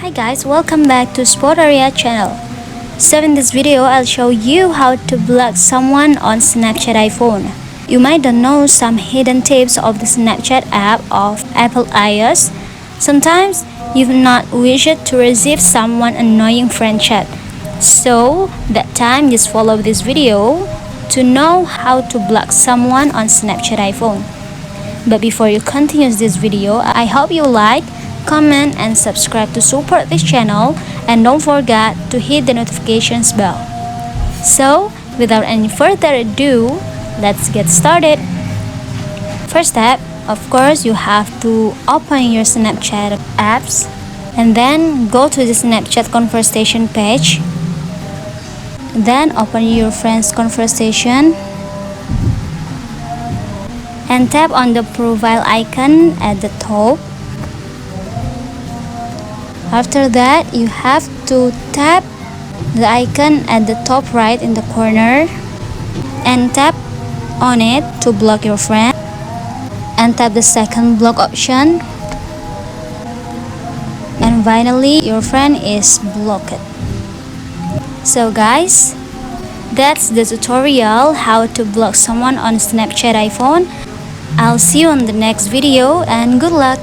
Hi guys, welcome back to Sportaria channel. So in this video, I'll show you how to block someone on Snapchat iPhone. You might don't know some hidden tips of the Snapchat app of Apple iOS. Sometimes you've not wished to receive someone annoying friend chat. So that time just follow this video to know how to block someone on Snapchat iPhone. But before you continue this video, I hope you like, comment and subscribe to support this channel, and don't forget to hit the notifications bell. So without any further ado, let's get started. First step, of course, you have to open your Snapchat apps and then go to the Snapchat conversation page. Then open your friends conversation and tap on the profile icon at the top. After that, you have to tap the icon at the top right in the corner and tap on it to block your friend, and tap the second block option, and finally your friend is blocked. So guys, that's the tutorial how to block someone on Snapchat iPhone. I'll see you on the next video and good luck.